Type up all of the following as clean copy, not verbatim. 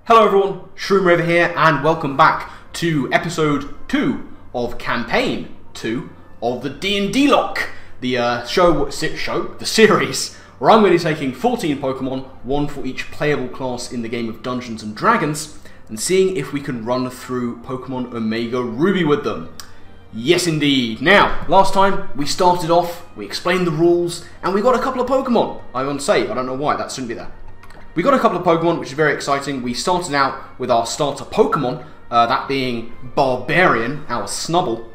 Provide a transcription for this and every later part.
Hello everyone, Shroomraver here, and welcome back to episode 2 of campaign 2 of the DnDLocke, the the series, where I'm going to be taking 14 Pokemon, one for each playable class in the game of Dungeons and Dragons, and seeing if we can run through Pokemon Omega Ruby with them. Yes indeed. Now, last time we started off, we explained the rules, and we got a couple of Pokemon. I'm on save, I don't know why, that shouldn't be there. We got a couple of Pokemon, which is very exciting. We started out with our starter Pokemon, that being Barbarian, our Snubble.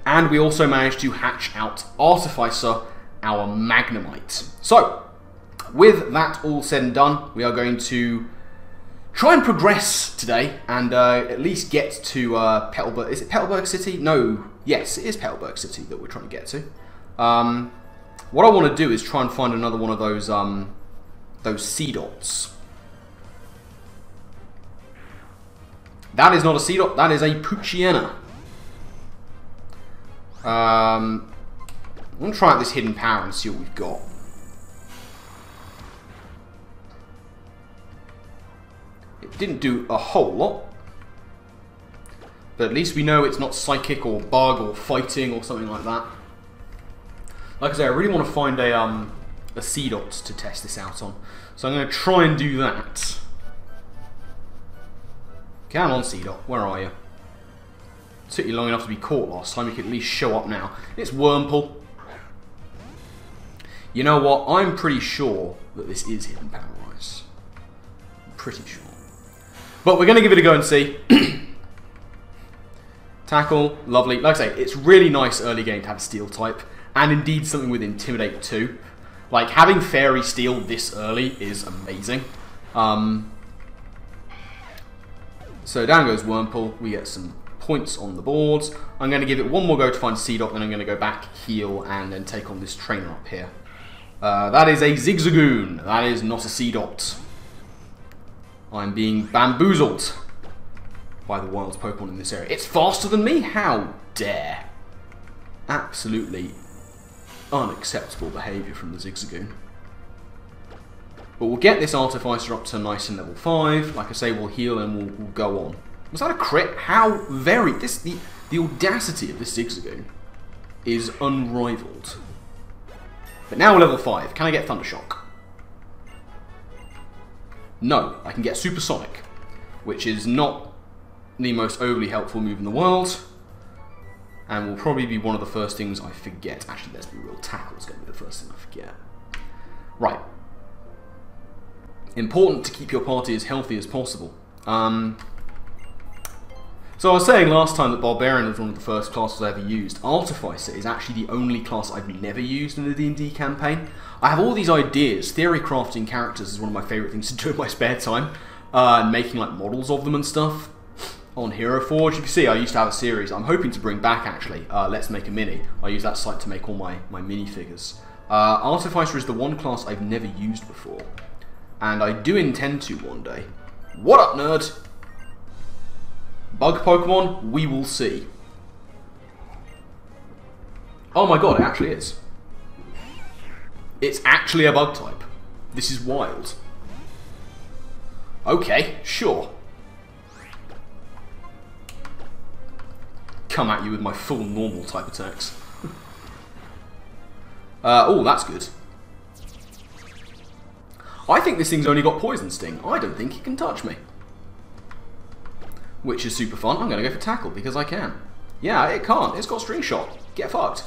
And we also managed to hatch out Artificer, our Magnemite. So, with that all said and done, we are going to try and progress today and at least get to Petalburg. Is it Petalburg City? No. Yes, it is Petalburg City that we're trying to get to. What I want to do is try and find another one of those sea dots. That is not a sea dot, that is a Poochyena. I'm going to try out this hidden power and see what we've got. It didn't do a whole lot, but at least we know it's not psychic or bug or fighting or something like that. Like I say, I really want to find a sea dot to test this out on. So I'm going to try and do that. Come on, sea dot, where are you? It took you long enough to be caught last time, you can at least show up now. It's Wurmple. You know what, I'm pretty sure that this is hidden power ice. I'm pretty sure. But we're going to give it a go and see. Tackle, lovely. Like I say, it's really nice early game to have a steel type. And indeed something with Intimidate too. Like, having Fairy Steel this early is amazing. So down goes Wurmple. We get some points on the boards. I'm going to give it one more go to find Seedot, then I'm going to go back, heal, and then take on this trainer up here. That is a Zigzagoon. That is not a Seedot. I'm being bamboozled by the wild Pokemon in this area. It's faster than me? How dare. Absolutely unacceptable behaviour from the Zigzagoon. But we'll get this Artificer up to nice and level 5. Like I say, we'll heal and we'll go on. Was that a crit? How very... the audacity of this Zigzagoon is unrivaled. But now we're level 5. Can I get Thundershock? No. I can get Supersonic, which is not the most overly helpful move in the world. And will probably be one of the first things I forget. Actually, let's be real. Tackle is going to be the first thing I forget. Right. Important to keep your party as healthy as possible. So I was saying last time that Barbarian was one of the first classes I ever used. Artificer is actually the only class I've never used in the D&D campaign. I have all these ideas. Theory crafting characters is one of my favourite things to do in my spare time. And making like models of them and stuff. On Hero Forge, you can see I used to have a series I'm hoping to bring back actually, Let's Make a Mini. I use that site to make all my minifigures. Artificer is the one class I've never used before, and I do intend to one day. What up, nerd? Bug Pokemon? We will see. Oh my god, it actually is. It's actually a bug type. This is wild. Okay, sure. Come at you with my full normal type attacks. Oh, that's good. I think this thing's only got Poison Sting. I don't think it can touch me. Which is super fun. I'm going to go for Tackle because I can. Yeah, it can't. It's got String Shot. Get fucked.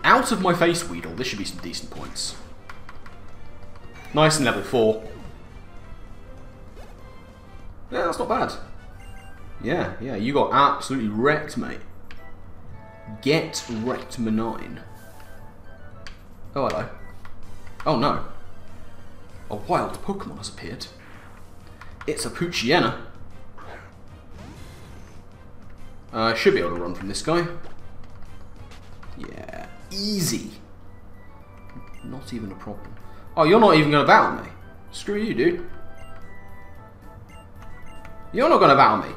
Out of my face, Weedle. This should be some decent points. Nice and level 4. Yeah, that's not bad. Yeah, you got absolutely wrecked, mate. Get wrecked, Manine. Oh, hello. Oh, no. A wild Pokemon has appeared. It's a Poochyena. Should be able to run from this guy. Yeah, easy. Not even a problem. Oh, you're not even going to battle me. Screw you, dude. You're not going to battle me.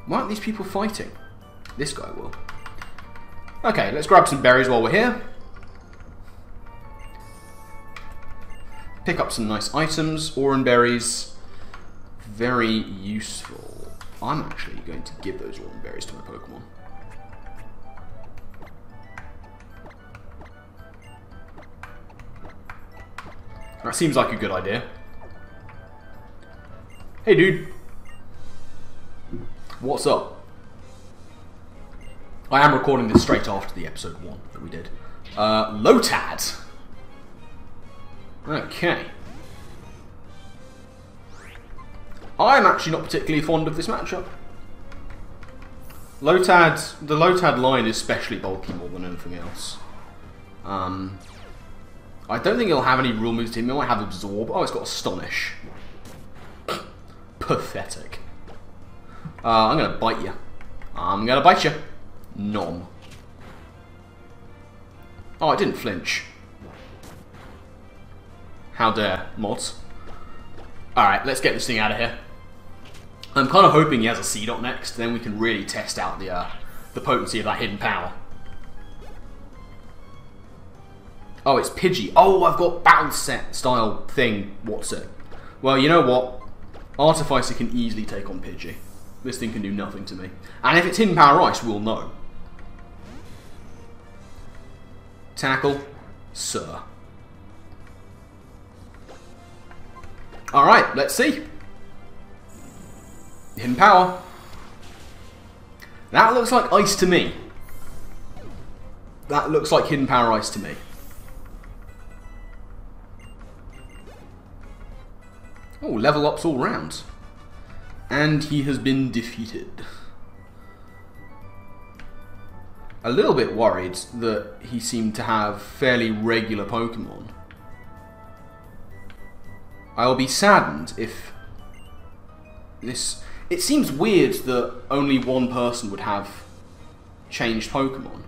Why aren't these people fighting? This guy will. Okay, let's grab some berries while we're here. Pick up some nice items. Oran berries. Very useful. I'm actually going to give those oran berries to my Pokemon. That seems like a good idea. Hey, dude. What's up? I am recording this straight after the episode 1 that we did. Lotad. Okay. I'm actually not particularly fond of this matchup. Lotad, the Lotad line is especially bulky more than anything else. I don't think he'll have any real moves to him. He might have Absorb. Oh, it's got Astonish. Pathetic. I'm going to bite you. I'm going to bite you. Nom. Oh, it didn't flinch. How dare, mods. Alright, let's get this thing out of here. I'm kind of hoping he has a Seedot next, then we can really test out the potency of that hidden power. Oh, it's Pidgey. Oh, I've got battle set style thing. What's it? Well, you know what? Artificer can easily take on Pidgey. This thing can do nothing to me. And if it's hidden power ice, we'll know. Tackle, sir. Alright, let's see. Hidden power. That looks like ice to me. That looks like hidden power ice to me. Oh, level ups all round. And he has been defeated. A little bit worried that he seemed to have fairly regular Pokemon. I'll be saddened if this... It seems weird that only one person would have changed Pokemon.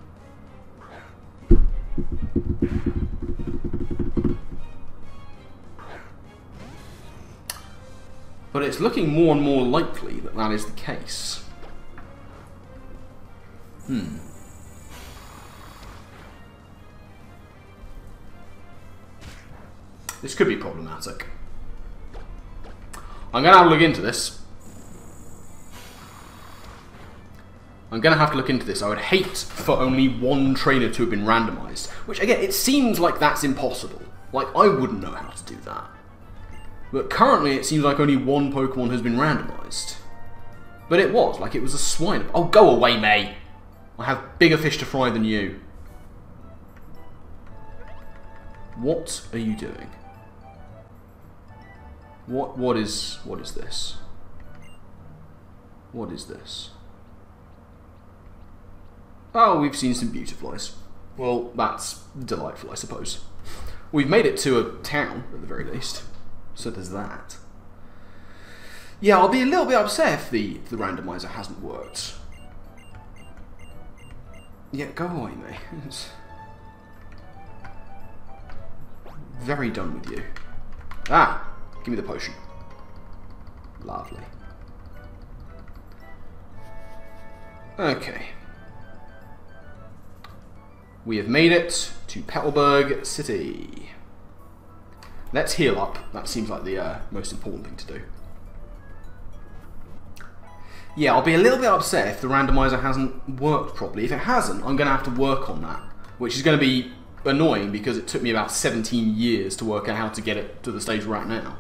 But it's looking more and more likely that that is the case. This could be problematic. I'm going to have to look into this. I'm going to have to look into this. I would hate for only one trainer to have been randomized. Which, again, it seems like that's impossible. Like, I wouldn't know how to do that. But currently, it seems like only one Pokemon has been randomized. But it was. Like, it was a swine. Oh, go away, May! I have bigger fish to fry than you. What are you doing? What is this? What is this? Oh, we've seen some Beautiflies. Well, that's delightful, I suppose. We've made it to a town, at the very least. So there's that. Yeah, I'll be a little bit upset if the randomizer hasn't worked. Yeah, go away, mate. Very done with you. Ah! Give me the potion. Lovely. Okay. We have made it to Petalburg City. Let's heal up. That seems like the most important thing to do. Yeah, I'll be a little bit upset if the randomizer hasn't worked properly. If it hasn't, I'm going to have to work on that. Which is going to be annoying because it took me about 17 years to work out how to get it to the stage we're at now.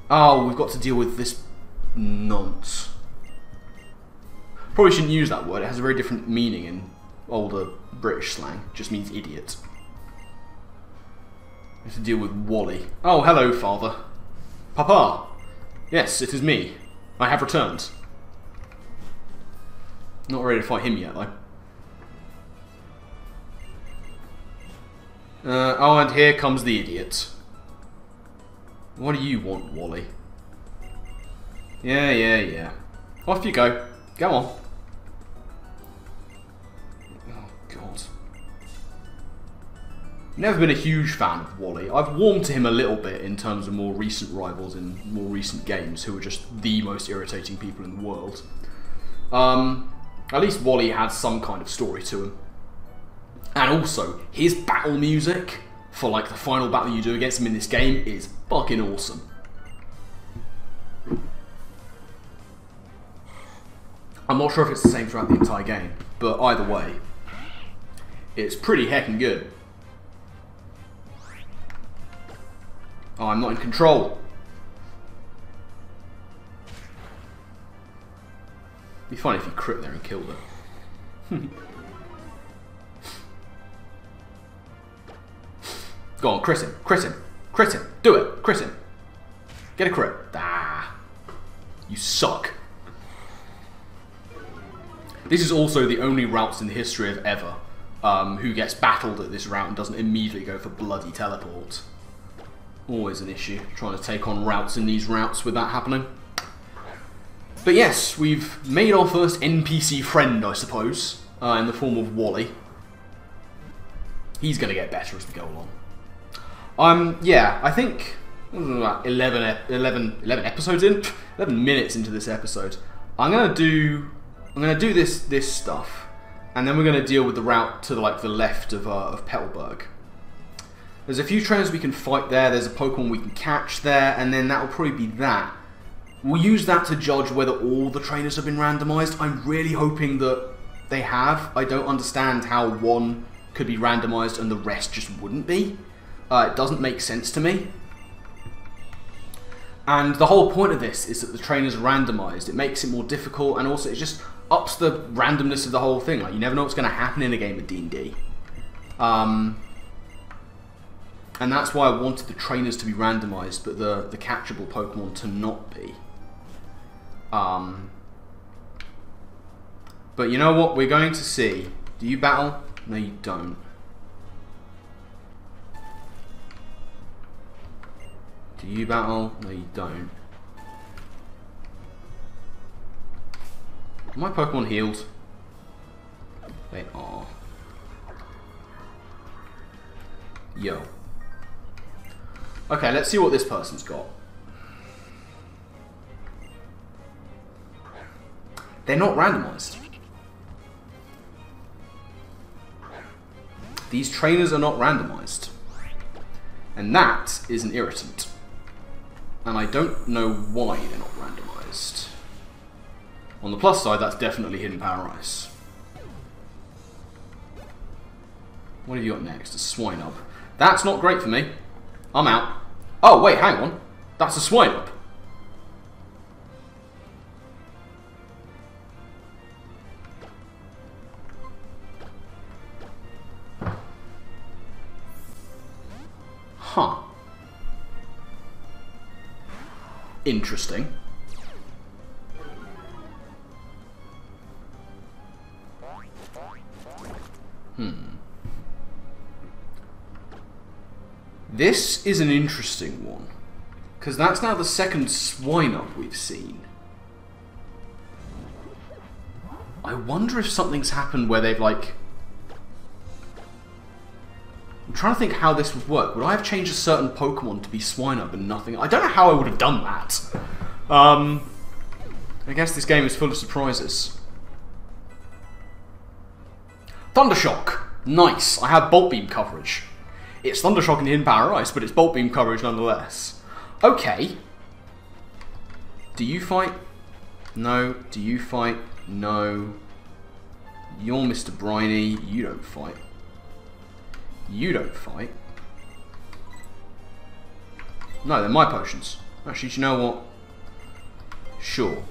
Oh, we've got to deal with this nonce. Probably shouldn't use that word. It has a very different meaning in older British slang. It just means idiot. We have to deal with Wally. Oh, hello, father. Papa. Yes, it is me. I have returned. Not ready to fight him yet, though. Oh, and here comes the idiot. What do you want, Wally? Yeah. Off you go. Go on. Oh, God. Never been a huge fan of Wally. I've warmed to him a little bit in terms of more recent rivals in more recent games who are just the most irritating people in the world. At least Wally had some kind of story to him. And also, his battle music for like the final battle you do against him in this game is fucking awesome. I'm not sure if it's the same throughout the entire game, but either way, it's pretty heckin' good. Oh, I'm not in control. It'd be funny if you crit there and killed it. Go on, crit him, crit him, crit him, do it, crit him. Get a crit. Ah, you suck. This is also the only routes in the history of ever who gets battled at this route and doesn't immediately go for bloody teleport. Always an issue, trying to take on routes in these routes with that happening. But yes, we've made our first NPC friend, I suppose, in the form of Wally. He's going to get better as we go along. Yeah, I think what was it, about 11 episodes in, 11 minutes into this episode. I'm gonna do this stuff, and then we're gonna deal with the route to the left of Petalburg. There's a few trainers we can fight there. There's a Pokemon we can catch there, and then that'll probably be that. We'll use that to judge whether all the trainers have been randomized. I'm really hoping that they have. I don't understand how one could be randomized and the rest just wouldn't be. It doesn't make sense to me. And the whole point of this is that the trainers are randomized. It makes it more difficult, and also it just ups the randomness of the whole thing. Like, you never know what's going to happen in a game of D&D. And that's why I wanted the trainers to be randomized, but the catchable Pokemon to not be. But you know what? We're going to see. Do you battle? No, you don't. Do you battle? No, you don't. Are my Pokemon healed? They are. Yo. Okay, let's see what this person's got. They're not randomized. These trainers are not randomized. And that is an irritant. And I don't know why they're not randomized. On the plus side, that's definitely Hidden Power Ice. What have you got next? A Swinub. That's not great for me. I'm out. Oh, wait, hang on. That's a Swinub. Huh. Interesting. This is an interesting one, because that's now the second Swinub we've seen. I wonder if something's happened where they've like... I'm trying to think how this would work. Would I have changed a certain Pokemon to be Swinub and nothing? I don't know how I would have done that. I guess this game is full of surprises. Thundershock! Nice! I have Bolt Beam coverage. It's Thundershock and Hidden Power Ice, but it's Bolt Beam coverage nonetheless. Okay. Do you fight? No. Do you fight? No. You're Mr. Briny. You don't fight. You don't fight. No, they're my potions. Actually, do you know what? Sure.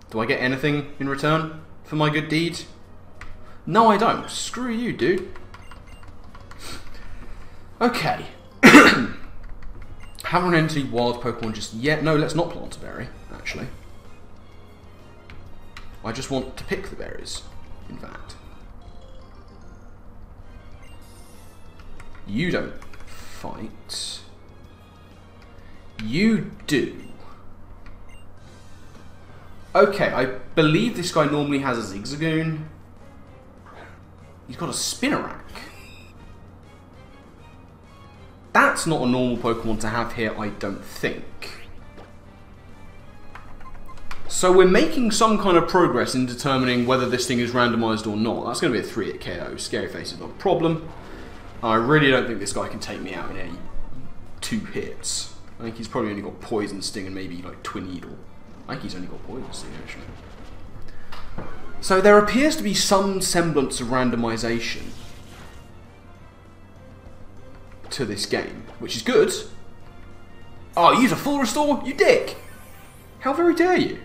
Do I get anything in return for my good deed? No, I don't. Screw you, dude. Okay. Haven't run into any wild Pokemon just yet. No, let's not plant a berry, actually. I just want to pick the berries, in fact. You don't fight. You do. Okay, I believe this guy normally has a Zigzagoon. He's got a Spinarak. That's not a normal Pokemon to have here, I don't think. So we're making some kind of progress in determining whether this thing is randomized or not. That's going to be a 3-hit KO. Scary Face is not a problem. I really don't think this guy can take me out in any 2 hits. I think he's probably only got Poison Sting and maybe like Twin Needle. I think he's only got Poison Sting actually. So there appears to be some semblance of randomization to this game, which is good. Oh, use a full restore? You dick! How very dare you?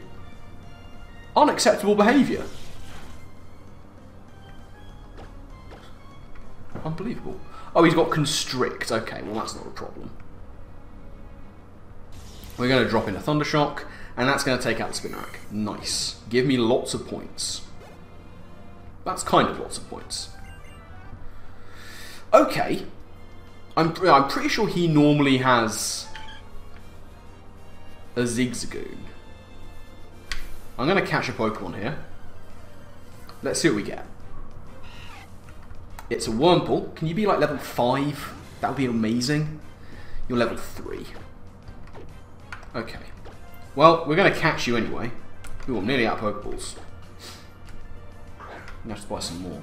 Unacceptable behaviour. Unbelievable. Oh, he's got Constrict. Okay, well that's not a problem. We're going to drop in a Thundershock, and that's going to take out the Spinarak. Nice. Give me lots of points. That's kind of lots of points. Okay. I'm pretty sure he normally has a Zigzagoon. I'm going to catch a Pokemon here. Let's see what we get. It's a Wurmple. Can you be like level 5? That would be amazing. You're level 3. Okay. Well, we're going to catch you anyway. Ooh, I'm nearly out of Pokeballs. I'm going to have to buy some more.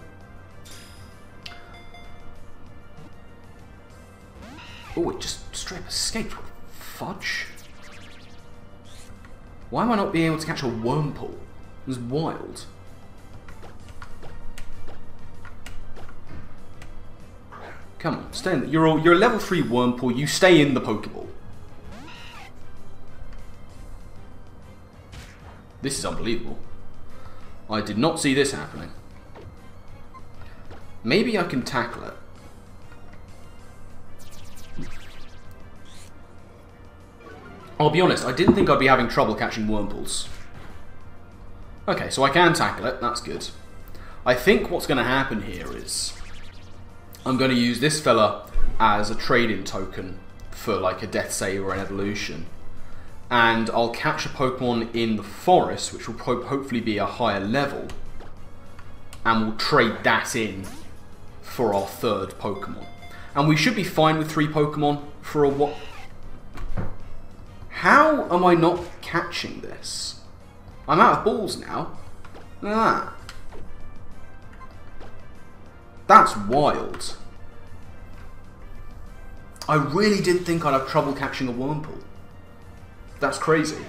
Oh, it just straight up escaped. What fudge? Why am I not being able to catch a Wurmple? It was wild. Come on, stay in. You're a level 3 Wurmple. You stay in the Pokeball. This is unbelievable. I did not see this happening. Maybe I can tackle it. I'll be honest, I didn't think I'd be having trouble catching Wurmples. Okay, so I can tackle it. That's good. I think what's going to happen here is I'm going to use this fella as a trade-in token for like a death save or an evolution. And I'll catch a Pokemon in the forest, which will hopefully be a higher level. And we'll trade that in for our 3rd Pokemon. And we should be fine with 3 Pokemon for a what? How am I not catching this? I'm out of balls now. Look at that. That's wild. I really didn't think I'd have trouble catching a Wurmple. That's crazy.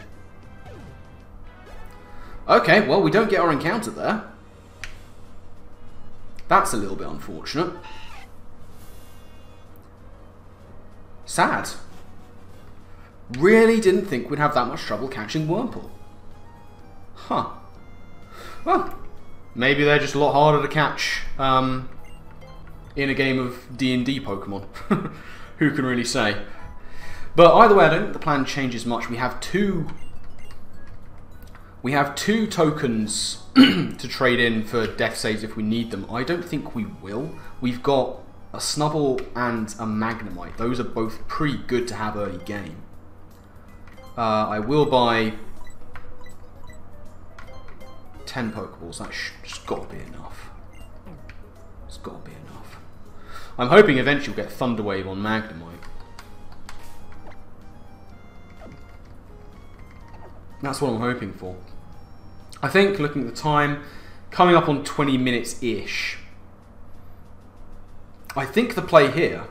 Okay, well, we don't get our encounter there. That's a little bit unfortunate. Sad. Really didn't think we'd have that much trouble catching Wurmple. Huh. Well, maybe they're just a lot harder to catch in a game of D&D Pokemon. Who can really say? But either way, I don't think the plan changes much. We have two tokens to trade in for death saves if we need them. I don't think we will. We've got a Snubbull and a Magnemite. Those are both pretty good to have early game. I will buy 10 Pokeballs. That's just got to be enough. It's got to be enough. I'm hoping eventually we'll get Thunder Wave on Magnemite. That's what I'm hoping for. I think, looking at the time, coming up on 20 minutes-ish. I think the play here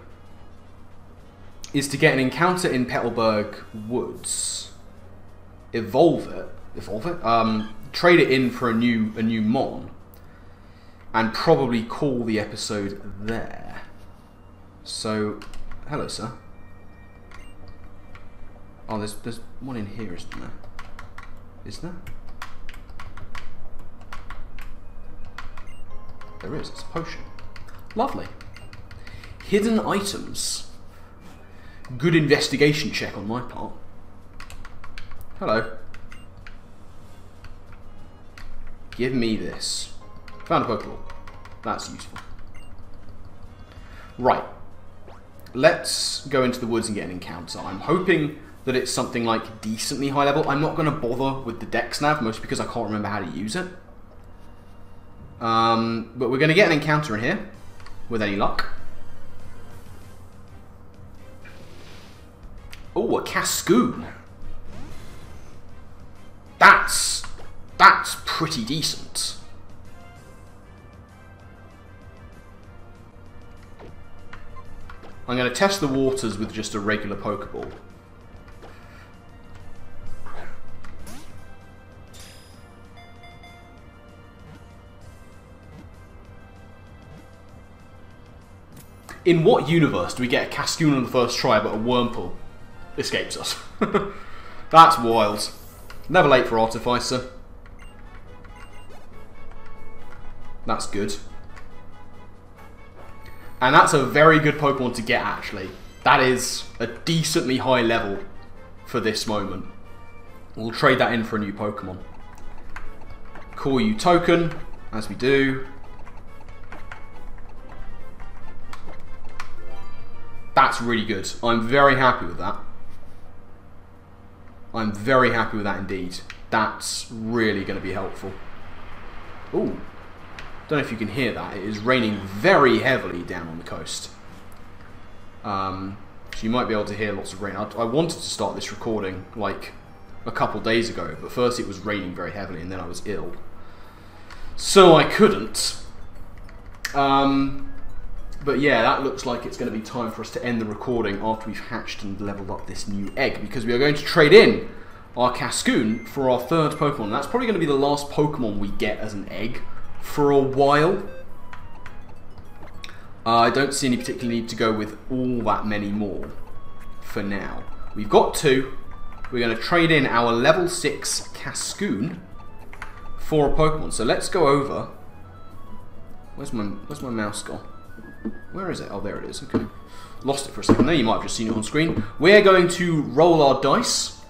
is to get an encounter in Petalburg Woods, evolve it, trade it in for a new Mon, and probably call the episode there. So, hello, sir. Oh, there's one in here, isn't there? Is there? There is. It's a potion. Lovely. Hidden items. Good investigation check on my part. Hello. Give me this. Found a Pokeball. That's useful. Right. Let's go into the woods and get an encounter. I'm hoping that it's something like decently high level. I'm not going to bother with the Dex Nav, mostly because I can't remember how to use it. But we're going to get an encounter in here, with any luck. Oh, a Cascoon. That's That's pretty decent. I'm going to test the waters with just a regular Pokeball. In what universe do we get a Cascoon on the first try but a Wurmple escapes us? That's wild. Never late for Artificer. That's good. And that's a very good Pokemon to get, actually. That is a decently high level for this moment. We'll trade that in for a new Pokemon. Call you Token, as we do. That's really good. I'm very happy with that. I'm very happy with that indeed. That's really going to be helpful. Ooh. Don't know if you can hear that. It is raining very heavily down on the coast. So you might be able to hear lots of rain. I wanted to start this recording like a couple days ago, but first it was raining very heavily and then I was ill. So I couldn't. But yeah, that looks like it's going to be time for us to end the recording after we've hatched and leveled up this new egg, because we are going to trade in our Cascoon for our third Pokemon. And that's probably going to be the last Pokemon we get as an egg for a while. I don't see any particular need to go with all that many more for now. We've got two. We're going to trade in our level 6 Cascoon for a Pokemon. So let's go over. Where's my mouse gone? Where is it? Oh, there it is. Okay. Lost it for a second there. You might have just seen it on screen. We're going to roll our dice,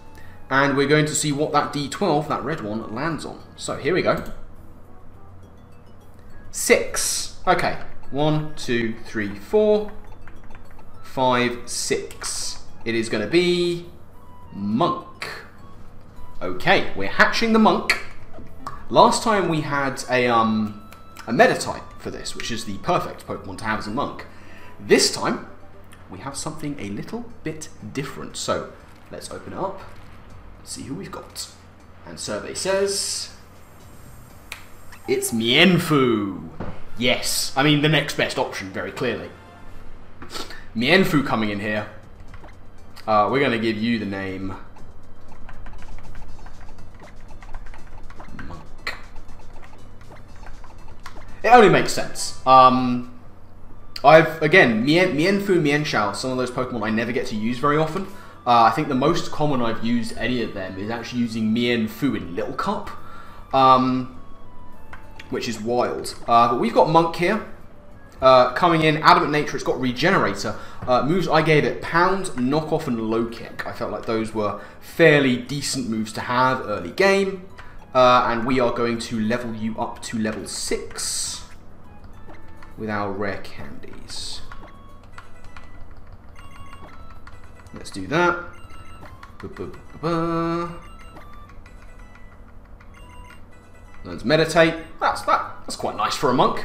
and we're going to see what that D12, that red one, lands on. So here we go. 6. Okay. 1, 2, 3, 4, 5, 6. It is going to be Monk. Okay, we're hatching the Monk. Last time we had a Meta-type for this, which is the perfect Pokemon to have as a Monk. This time, we have something a little bit different. So, let's open it up and see who we've got. And survey says it's Mienfoo. Yes, I mean the next best option, very clearly. Mienfoo coming in here. We're going to give you the name Monk. It only makes sense. Again, Mienfoo, Mienshao, some of those Pokemon I never get to use very often. I think the most common I've used any of them is actually using Mienfoo in Little Cup, which is wild. But we've got Monk here. Coming in, Adamant Nature, it's got Regenerator. Moves I gave it Pound, Knock Off, and Low Kick. I felt like those were fairly decent moves to have early game. And we are going to level you up to level 6 with our rare candies. Let's do that. Let's meditate. That's quite nice for a Monk.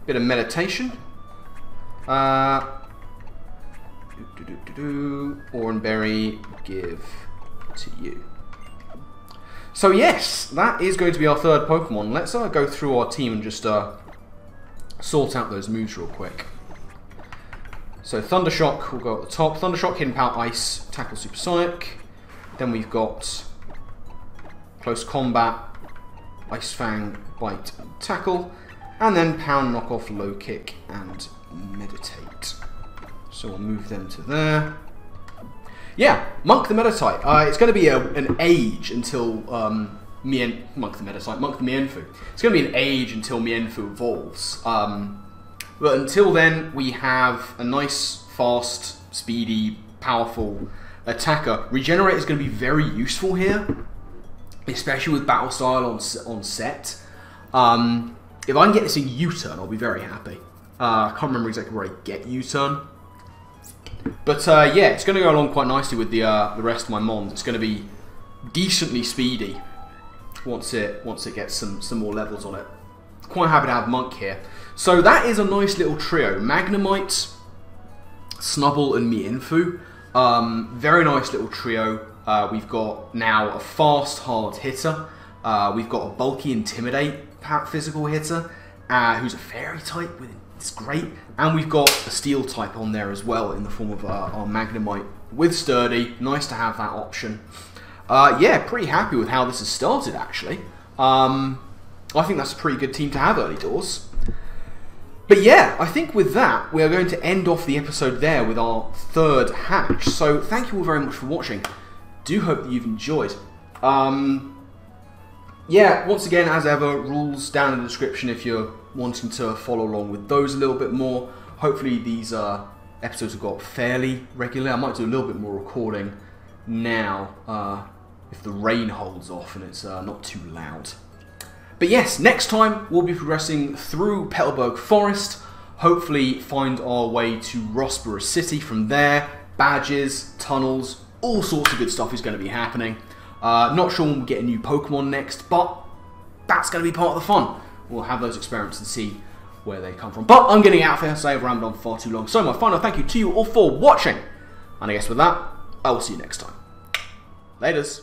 Bit of meditation. Oranberry, give to you. So yes, that is going to be our third Pokemon. Let's go through our team and just sort out those moves real quick. So Thundershock will go at the top. Thundershock, Hidden Power, Ice, Tackle, Supersonic. Then we've got Close Combat, Ice Fang, Bite, and Tackle. And then Pound, Knock Off, Low Kick, and Meditate. So we'll move them to there. Yeah, Monk the Meta-type. It's going to be an age until Monk the Meta-type, Monk the Mienfoo. It's going to be an age until Mienfoo evolves. But until then, we have a nice, fast, speedy, powerful attacker. Regenerator is going to be very useful here, especially with Battle Style on set. If I can get this in U-turn, I'll be very happy. I can't remember exactly where I get U-turn. But yeah, it's going to go along quite nicely with the rest of my Mons. It's going to be decently speedy once it gets some more levels on it. Quite happy to have Monk here. So that is a nice little trio. Magnemite, Snubbull, and Mienfoo. Very nice little trio. We've got now a fast, hard hitter. We've got a bulky Intimidate physical hitter, who's a fairy type. It's great. And we've got a steel type on there as well in the form of our Magnemite with Sturdy. Nice to have that option. Yeah, pretty happy with how this has started, actually. I think that's a pretty good team to have early doors. But yeah, I think with that, we are going to end off the episode there with our third hatch. So thank you all very much for watching. Do hope that you've enjoyed. Yeah, once again, as ever, rules down in the description if you're wanting to follow along with those a little bit more. Hopefully these episodes have got fairly regular. I might do a little bit more recording now if the rain holds off and it's not too loud. But yes, next time we'll be progressing through Petalburg Forest, hopefully find our way to Rossborough City from there, badges, tunnels, all sorts of good stuff is going to be happening. Not sure when we'll get a new Pokemon next, but that's going to be part of the fun. We'll have those experiments and see where they come from. But I'm getting out of here, so I've rambled on far too long. So my final thank you to you all for watching. And I guess with that, I will see you next time. Laters.